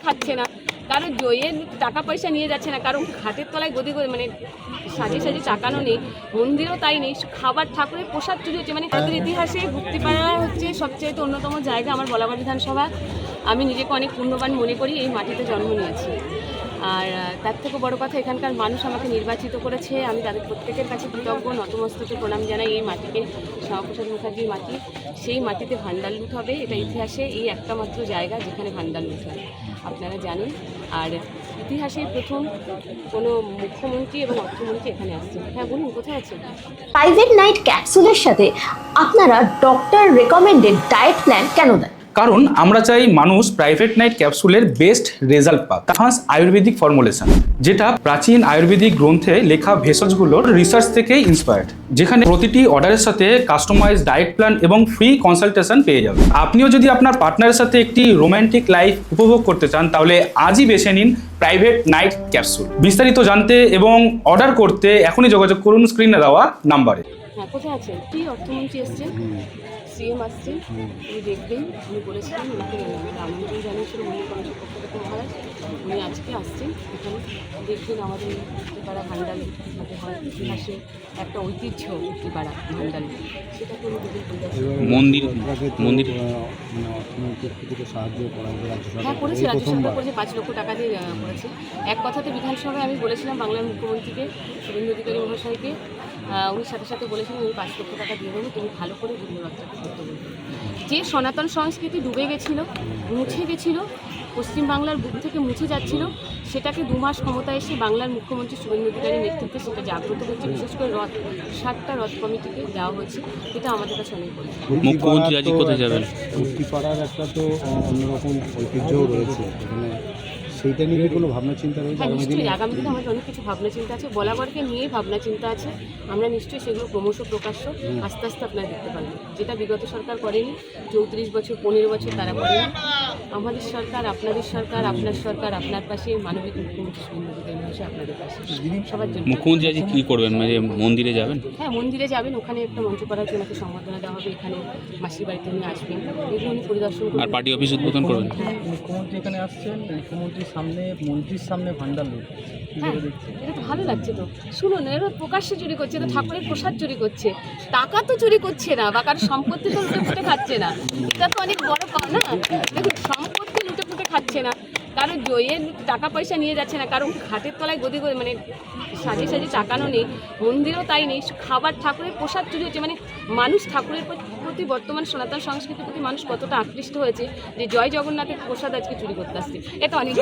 খাচ্ছে না, কারো জয়ের টাকা পয়সা নিয়ে যাচ্ছে না, কারো ঘাটের তলায় গদি মানে সাজিয়ে সাজিয়ে চাকানো নেই, মন্দিরও তাই নেই, খাবার ঠাকুরের প্রসাদ চুরি হচ্ছে। মানে ভারতের ইতিহাসে গুপ্তিপাড়া হচ্ছে সবচেয়ে অন্যতম জায়গা। আমার বলাগড় বিধানসভা, আমি নিজেকে অনেক পুণ্যবান মনে করি, এই মাটিতে জন্ম নিয়েছি। আর তার থেকে বড় কথা, এখানকার মানুষ আমাকে নির্বাচিত করেছে, আমি তাদের প্রত্যেকের কাছে কৃতজ্ঞ, নতমস্তকে প্রণাম জানাই। এই মাটিকে শ্যামাপ্রসাদ মুখার্জির মাটি, সেই মাটিতে ভান্ডার লুট হবে। এটা ইতিহাসে এই একটা মাত্র জায়গা যেখানে ভান্ডার লুট হয়, আপনারা জানেন। আর ইতিহাসে প্রথম কোনো মুখ্যমন্ত্রী এবং অর্থমন্ত্রী এখানে আসছে। হ্যাঁ বলুন, কোথায় আছে? প্রাইভেট নাইট ক্যাপসুলের সাথে আপনারা ডক্টর রেকমেন্ডেড ডায়েট প্ল্যান কেন দেন? কারণ আমরা চাই মানুষ প্রাইভেট নাইট ক্যাপসুলের বেস্ট রেজাল্ট পাক। তাহাস আয়ুর্বেদিক ফর্মুলেশন, যেটা প্রাচীন আয়ুর্বেদিক গ্রন্থে লেখা ভেষজগুলোর রিসার্চ থেকেই ইন্সপায়ার্ড, যেখানে প্রতিটি অর্ডারের সাথে কাস্টমাইজ ডায়েট প্ল্যান এবং ফ্রি কনসালটেশন পেয়ে যাবেন। আপনিও যদি আপনার পার্টনারের সাথে একটি রোম্যান্টিক লাইফ উপভোগ করতে চান, তাহলে আজই বেছে নিন প্রাইভেট নাইট ক্যাপসুল। বিস্তারিত জানতে এবং অর্ডার করতে এখনই যোগাযোগ করুন স্ক্রিনে দেওয়া নাম্বারে। হ্যাঁ, কোথায় আছেন? কি অর্থমন্ত্রী এসছেন, সিএম আসছেন, উনি দেখবেন। উনি বলেছিলেন ওনাকে আমন্ত্রণ জানিয়েছিল মন্দির কমিটির পক্ষ থেকে মহারাজ, উনি আজকে আসছেন এখানে। দেখবেন আমাদের মুক্তিপাড়া ভান্ডার যাতে হয়, ইতিহাসে একটা ঐতিহ্য মুক্তিপাড়া ভান্ডার, সেটাকে উনি দেখবেন। মন্দির হ্যাঁ করেছে, রাজ্য সরকার করেছে, 5 লক্ষ টাকা দিয়ে করেছে। এক কথাতে বিধানসভায় আমি বলেছিলাম বাংলার মুখ্যমন্ত্রীকে, শুভেন্দু অধিকারী মহাশয়কে, উনি সাথে সাথে বলেছিলেন উনি 5 লক্ষ টাকা দিয়ে দেবো, তুমি ভালো করে রথযাত্রা করতে বলবে। যে সনাতন সংস্কৃতি ডুবে গেছিল, মুছে গেছিল, পশ্চিমবাংলার বুক থেকে মুছে যাচ্ছিল, সেটাকে 2 মাস ক্ষমতায় এসে বাংলার মুখ্যমন্ত্রী শুভেন্দু অধিকারীর নেতৃত্বে সেটা জাগ্রত হচ্ছে। বিশেষ করে 7টা রথ কমিটিকে দেওয়া হচ্ছে, এটা আমাদের কাছে অনেক বড়। মুখ্যমন্ত্রী আজ কোথায় যাবেন? মুক্তিপাড়ার একটা তো অন্যরকম ঐতিহ্যও রয়েছে এখানে, সেইটা নিয়ে কোনো ভাবনা চিন্তা রয়েছে? হ্যাঁ নিশ্চয়ই, আগামী দিনে আমাদের অনেক কিছু ভাবনা চিন্তা আছে, বলাগড়কে নিয়ে ভাবনা চিন্তা আছে। আমরা নিশ্চয়ই সেগুলো ক্রমশ প্রকাশ্য আস্তে আস্তে আপনারা দেখতে পারবেন, যেটা বিগত সরকার করেনি, 34 বছর 15 বছর তারা করেনি। আমাদের সরকার, আপনাদের সরকার, আপনার সরকার আপনার পাশে, মানবিক মুখ্যমন্ত্রী শুভেন্দু অধিকারী মহাশয় আপনাদের পাশে, সবার জন্য। মুখ্যমন্ত্রী আজ কি করবেন, মানে মন্দিরে যাবেন? হ্যাঁ মন্দিরে যাবেন, ওখানে একটা মঞ্চ করার জন্য ওনাকে সম্বর্ধনা দেওয়া হবে, এখানে মাসির বাড়িতে উনি আসবেন, এগুলো উনি পরিদর্শন আর করবেন। পার্টি অফিস উদ্বোধন করবেন? মুখ্যমন্ত্রী এখানে আসছেন, মুখ্যমন্ত্রীর সামনে, মন্ত্রীর সামনে ভান্ডার লুট। হ্যাঁ এটা তো ভালো লাগছে। তো শুনুন, এরা প্রকাশ্যে চুরি করছে, তো ঠাকুরের প্রসাদ চুরি করছে, টাকা তো চুরি করছে না, বা কারোর সম্পত্তি তো লুটে ফুটে খাচ্ছে না, এটা তো অনেক বড় পাওনা। দেখুন, সম্পত্তি লুটে ফুটে খাচ্ছে না, কারো জয়ের টাকা পয়সা নিয়ে যাচ্ছে না, কারো ঘাটের তলায় গদি মানে সাজিয়ে সাজিয়ে চাকানো নেই, মন্দিরও তাই নেই, খাবার ঠাকুরের প্রসাদ চুরি হচ্ছে। মানে মানুষ ঠাকুরের প্রতি, বর্তমান সনাতন সংস্কৃতির প্রতি মানুষ কতটা আকৃষ্ট হয়েছে যে জয় জগন্নাথের প্রসাদ আজকে চুরি করতে আসছে, এটা অনেক।